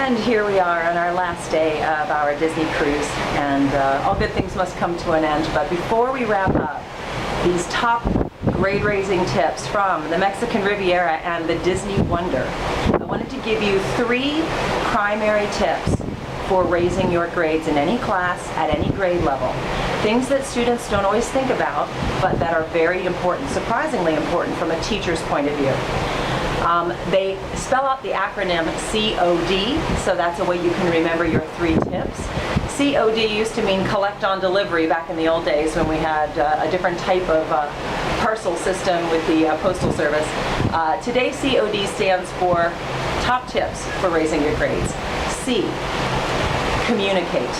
And here we are on our last day of our Disney cruise, and all good things must come to an end. But before we wrap up, these top grade-raising tips from the Mexican Riviera and the Disney Wonder, I wanted to give you 3 primary tips for raising your grades in any class at any grade level. Things that students don't always think about, but that are very important, surprisingly important from a teacher's point of view. They spell out the acronym C.O.D, so that's a way you can remember your 3 tips. C.O.D used to mean collect on delivery back in the old days when we had a different type of parcel system with the Postal Service. Today, C.O.D stands for top tips for raising your grades. C, communicate.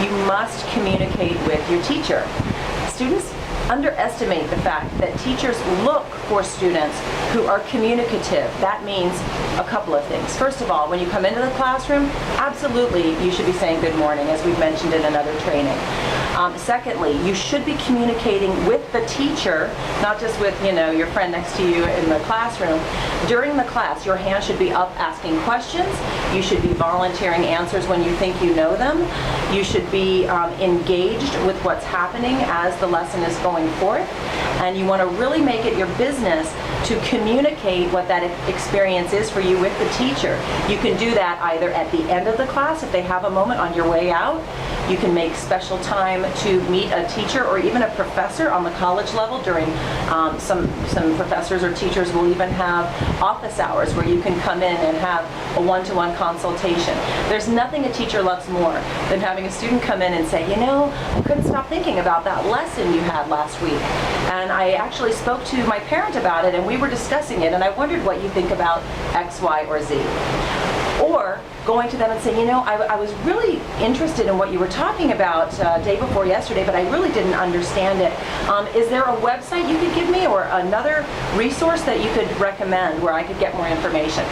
You must communicate with your teacher. Students underestimate the fact that teachers look for students who are communicative. That means a couple of things. First of all, when you come into the classroom, absolutely you should be saying good morning, as we've mentioned in another training. Secondly, you should be communicating with the teacher, not just with, your friend next to you in the classroom. During the class, your hand should be up asking questions. You should be volunteering answers when you think you know them. You should be engaged with what's happening as the lesson is going forth. And you want to really make it your business to communicate what that experience is for you with the teacher. You can do that either at the end of the class if they have a moment on your way out. You can make special time to meet a teacher or even a professor on the college level during some professors or teachers will even have office hours where you can come in and have a one-to-one consultation. There's nothing a teacher loves more than having a student come in and say, I couldn't stop thinking about that lesson you had last week. And I actually spoke to my parent about it and we were discussing it and I wondered what you think about X, Y, or Z. Or going to them and saying, I was really interested in what you were talking about day before yesterday, but I really didn't understand it. Is there a website you could give me or another resource that you could recommend where I could get more information?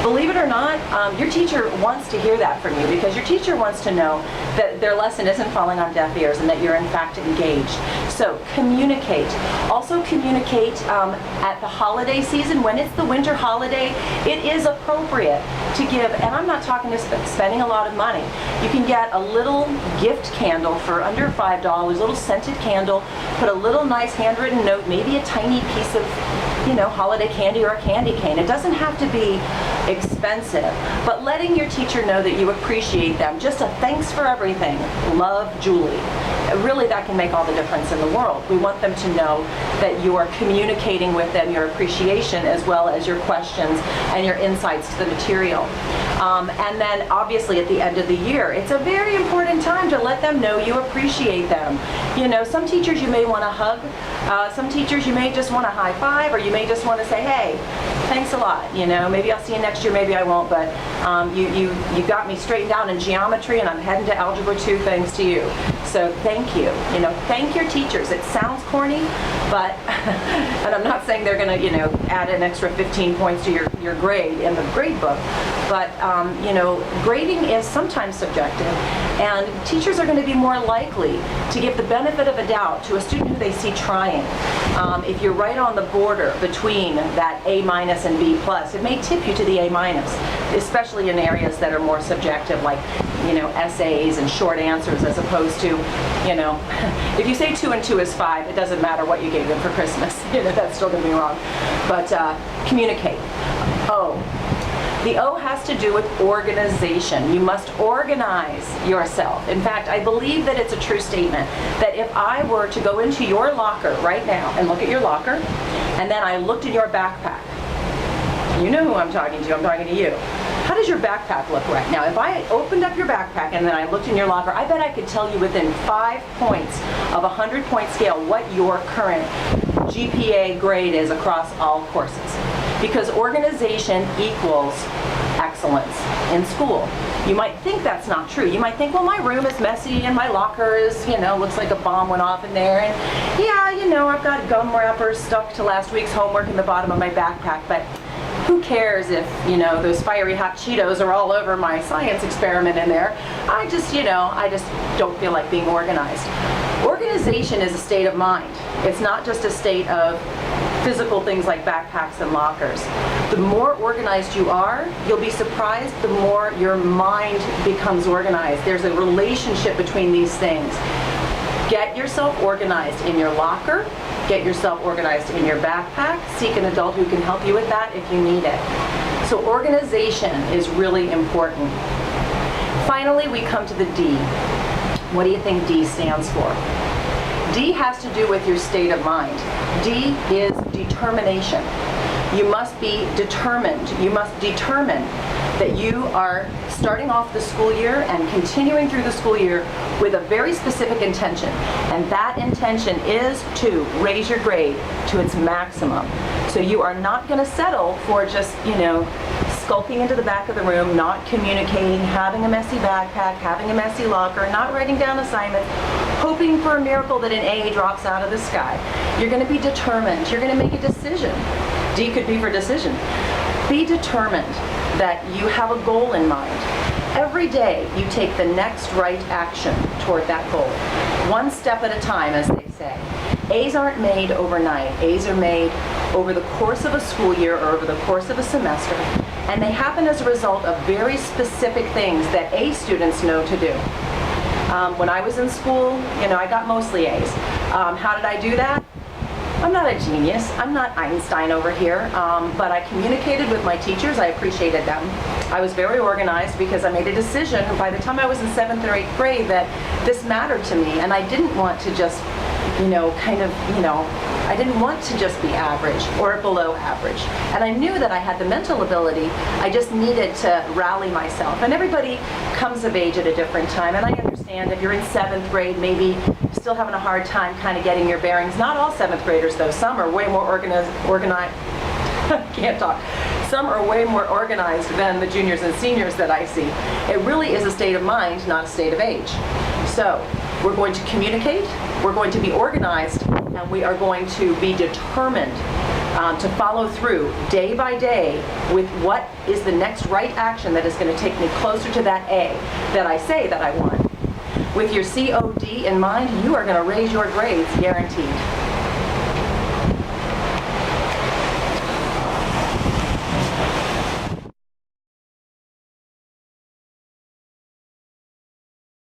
Believe it or not, your teacher wants to hear that from you because your teacher wants to know that their lesson isn't falling on deaf ears and that you're in fact engaged. So communicate. Also communicate at the holiday season. When it's the winter holiday, it is appropriate to give, and I'm not talking spending a lot of money. You can get a little gift candle for under $5, a little scented candle, put a little nice handwritten note, maybe a tiny piece of, holiday candy or a candy cane. It doesn't have to be expensive, but letting your teacher know that you appreciate them. Just a thanks for everything. Love, Julie. Really, that can make all the difference in the world. We want them to know that you are communicating with them your appreciation as well as your questions and your insights to the material. And then obviously at the end of the year, it's a very important time to let them know you appreciate them. Some teachers you may want to hug, some teachers you may just want to high five, or you may just want to say, hey, thanks a lot. Maybe I'll see you next year, maybe I won't, but you got me straightened out in geometry and I'm heading to Algebra 2 thanks to you. So thank you. Thank your teachers. It sounds corny, but, and I'm not saying they're going to, add an extra 15 points to your grade in the grade book, but, grading is sometimes subjective, and teachers are going to be more likely to give the benefit of a doubt to a student who they see trying. If you're right on the border between that A- and B+, it may tip you to the A-, especially in areas that are more subjective, like, essays and short answers, as opposed to, if you say 2 and 2 is 5, it doesn't matter what you gave them for Christmas. That's still going to be wrong. But communicate. O. The O has to do with organization. You must organize yourself. In fact, I believe that it's a true statement that if I were to go into your locker right now and look at your locker, and then I looked in your backpack, you know who I'm talking to, I'm talking to you. How does your backpack look right now? If I opened up your backpack and then I looked in your locker, I bet I could tell you within 5 points of a 100-point scale what your current GPA grade is across all courses. Because organization equals excellence in school. You might think that's not true. You might think, well, my room is messy and my locker is, looks like a bomb went off in there. And yeah, I've got gum wrappers stuck to last week's homework in the bottom of my backpack. But who cares if, those fiery hot Cheetos are all over my science experiment in there? I just don't feel like being organized. Organization is a state of mind. It's not just a state of physical things like backpacks and lockers. The more organized you are, you'll be surprised the more your mind becomes organized. There's a relationship between these things. Get yourself organized in your locker, get yourself organized in your backpack, seek an adult who can help you with that if you need it. So organization is really important. Finally, we come to the D. What do you think D stands for? D has to do with your state of mind. D is determination. You must be determined. You must determine that you are starting off the school year and continuing through the school year with a very specific intention. And that intention is to raise your grade to its maximum. So you are not going to settle for just, skulking into the back of the room, not communicating, having a messy backpack, having a messy locker, not writing down assignments, hoping for a miracle that an A drops out of the sky. You're going to be determined. You're going to make a decision. D could be for decision. Be determined that you have a goal in mind. Every day you take the next right action toward that goal. One step at a time, as they say. A's aren't made overnight. A's are made over the course of a school year or over the course of a semester. And they happen as a result of very specific things that A students know to do. When I was in school, I got mostly A's. How did I do that? I'm not a genius. I'm not Einstein over here, but I communicated with my teachers. I appreciated them. I was very organized because I made a decision by the time I was in 7th or 8th grade that this mattered to me, and I didn't want to just, I didn't want to just be average or below average. And I knew that I had the mental ability. I just needed to rally myself. And everybody comes of age at a different time, and I understand if you're in 7th grade, maybe still having a hard time kind of getting your bearings. Not all 7th graders, though. Some are way more organized. Can't talk. Some are way more organized than the juniors and seniors that I see. It really is a state of mind, not a state of age. So we're going to communicate, we're going to be organized, and we are going to be determined to follow through day by day with what is the next right action that is going to take me closer to that A that I say that I want. With your C.O.D. in mind, you are going to raise your grades, guaranteed.